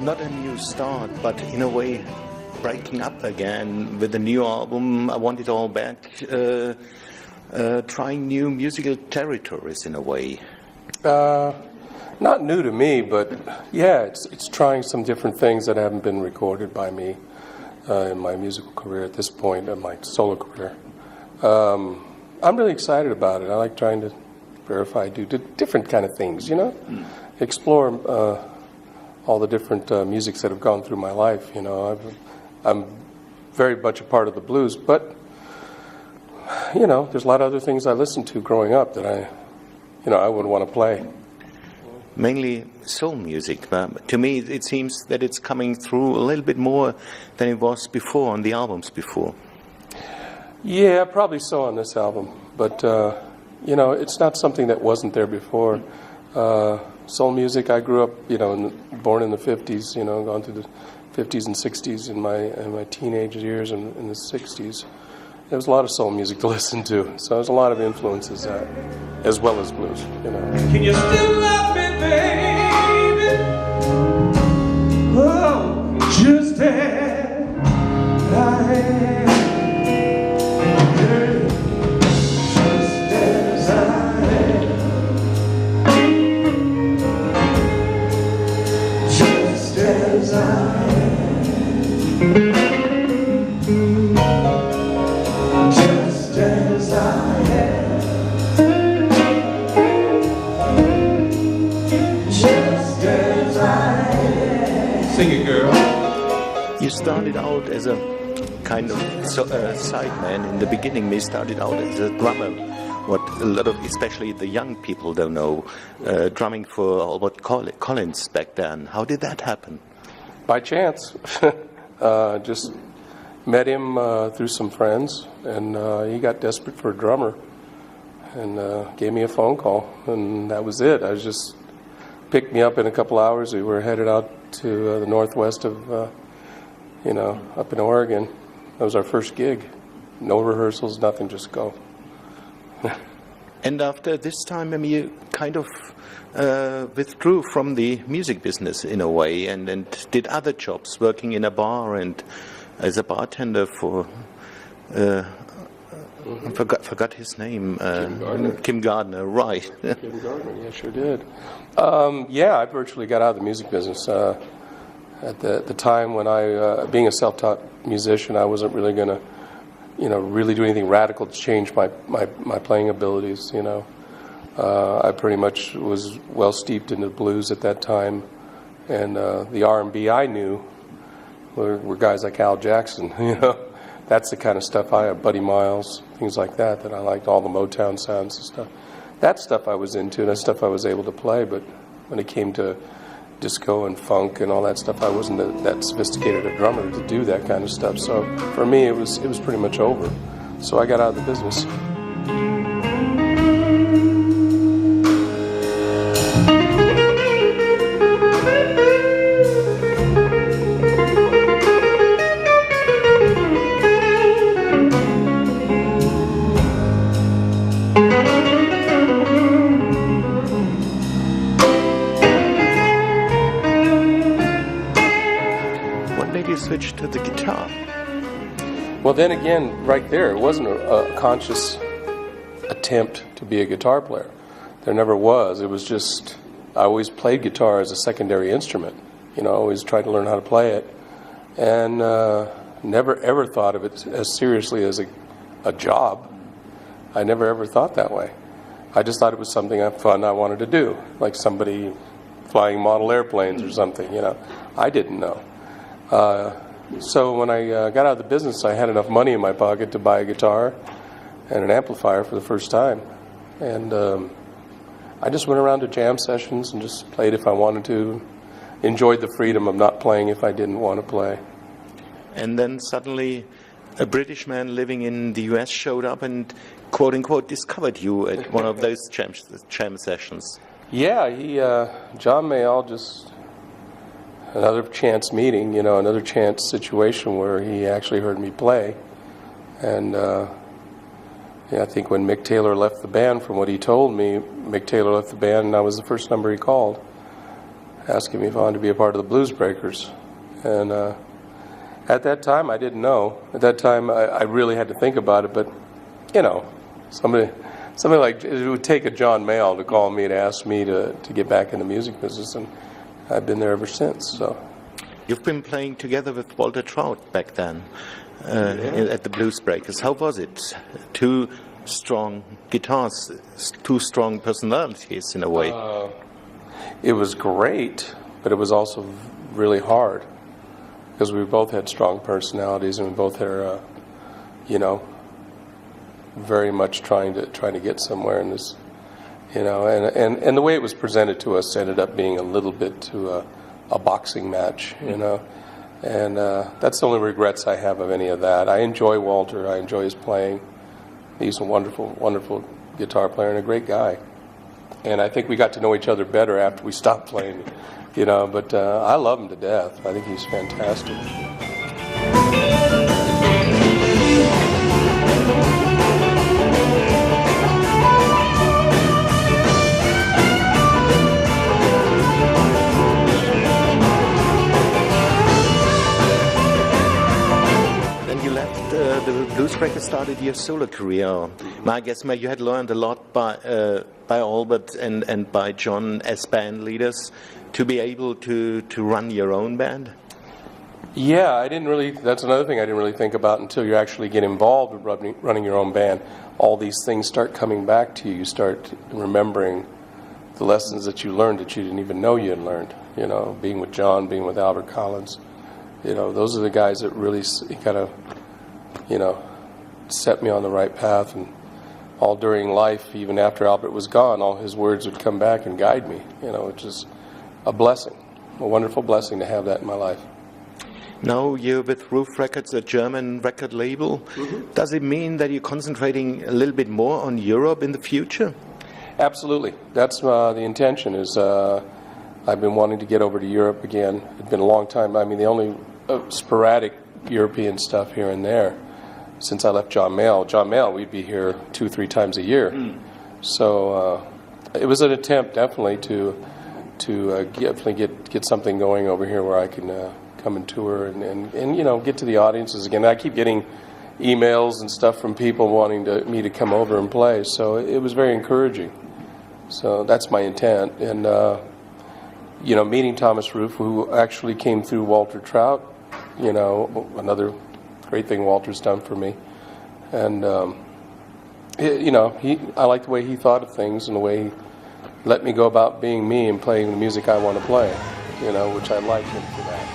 not a new start, but in a way breaking up again with a new album. I Want It All Back, trying new musical territories in a way. Not new to me, but yeah, it's trying some different things that haven't been recorded by me in my musical career at this point, in my solo career. I'm really excited about it. I like trying to verify, do different kind of things, you know? Explore all the different musics that have gone through my life, you know. I'm very much a part of the blues, but, you know, there's a lot of other things I listened to growing up that I would want to play. Mainly soul music. To me, it seems that it's coming through a little bit more than it was before on the albums before. Yeah, probably so on this album, but you know, it's not something that wasn't there before. Soul music, I grew up, you know, born in the 50s, you know, gone through the 50s and 60s in my teenage years and in the 60s. There was a lot of soul music to listen to, so there's a lot of influences as well as blues, you know. Can you still love me, baby? Oh, just as I am. Just as I am. Just as I am. Just as I am. Just as I am. Sing it, girl. You started out as a kind of sideman in the beginning. You started out as a drummer. What a lot of, especially the young people, don't know, drumming for Albert Collins back then. How did that happen? By chance. Just met him through some friends, and he got desperate for a drummer and gave me a phone call, and that was it. I was just picked me up in a couple hours. We were headed out to the northwest of, you know, up in Oregon. That was our first gig. No rehearsals, nothing, just go. And after this time, I mean, you kind of withdrew from the music business in a way and did other jobs, working in a bar and as a bartender for, I forgot his name. Kim Gardner, right. Kim Gardner, yeah, sure did. Yeah, I virtually got out of the music business. At the time when being a self-taught musician, I wasn't really going to, you know, really do anything radical to change my playing abilities, you know. I pretty much was well steeped in the blues at that time, and the R&B I knew were guys like Al Jackson, you know. That's the kind of stuff Buddy Miles, things like that I liked, all the Motown sounds and stuff. That stuff I was into, and that stuff I was able to play, but when it came to disco and funk and all that stuff, I wasn't that sophisticated a drummer to do that kind of stuff. So for me, it was pretty much over. So I got out of the business. Switch to the guitar? Well, then again, right there, it wasn't a conscious attempt to be a guitar player. There never was. It was just, I always played guitar as a secondary instrument. You know, I always tried to learn how to play it. And never ever thought of it as seriously as a job. I never ever thought that way. I just thought it was something fun I wanted to do, like somebody flying model airplanes or something, you know. I didn't know. So when I got out of the business, I had enough money in my pocket to buy a guitar and an amplifier for the first time. And I just went around to jam sessions and just played if I wanted to. Enjoyed the freedom of not playing if I didn't want to play. And then suddenly a British man living in the US showed up and, quote-unquote, discovered you at one of those jam sessions. Yeah, John Mayall just... Another chance meeting, you know, another chance situation where he actually heard me play. And yeah, I think when Mick Taylor left the band, from what he told me, Mick Taylor left the band and I was the first number he called. asking me if I wanted to be a part of the Blues Breakers. And at that time, I didn't know. At that time, I really had to think about it. But, you know, somebody like, it would take a John Mayall to call me to ask me to get back in the music business, and I've been there ever since. So, you've been playing together with Walter Trout back then at the Blues Breakers. How was it? Two strong guitars, two strong personalities in a way. It was great, but it was also really hard because we both had strong personalities, and we both are, you know, very much trying to get somewhere in this, you know, and the way it was presented to us ended up being a little bit to a boxing match, you know, and that's the only regrets I have of any of that. I enjoy Walter. I enjoy his playing. He's a wonderful, wonderful guitar player and a great guy. And I think we got to know each other better after we stopped playing, you know, but I love him to death. I think he's fantastic. The Blues Breakers started your solo career. I guess you had learned a lot by Albert and by John as band leaders to be able to run your own band. Yeah, I didn't really. That's another thing I didn't really think about until you actually get involved with running your own band. All these things start coming back to you. You start remembering the lessons that you learned that you didn't even know you had learned. You know, being with John, being with Albert Collins. You know, those are the guys that really kind of, you know, set me on the right path. And all during life, even after Albert was gone, all his words would come back and guide me, you know, which is a blessing, a wonderful blessing to have that in my life. Now you're with Roof Records, a German record label. Mm-hmm. Does it mean that you're concentrating a little bit more on Europe in the future? Absolutely. That's the intention. Is I've been wanting to get over to Europe again. It's been a long time. I mean, the only sporadic European stuff here and there since I left John Mayall. John Mayall, we'd be here 2-3 times a year. So it was an attempt, definitely, to definitely get something going over here where I can come and tour and you know, get to the audiences again. I keep getting emails and stuff from people wanting me to come over and play. So it was very encouraging. So that's my intent. And you know, meeting Thomas Roof, who actually came through Walter Trout, you know, another great thing Walter's done for me. And, you know, I like the way he thought of things and the way he let me go about being me and playing the music I want to play, you know, which I like him for that.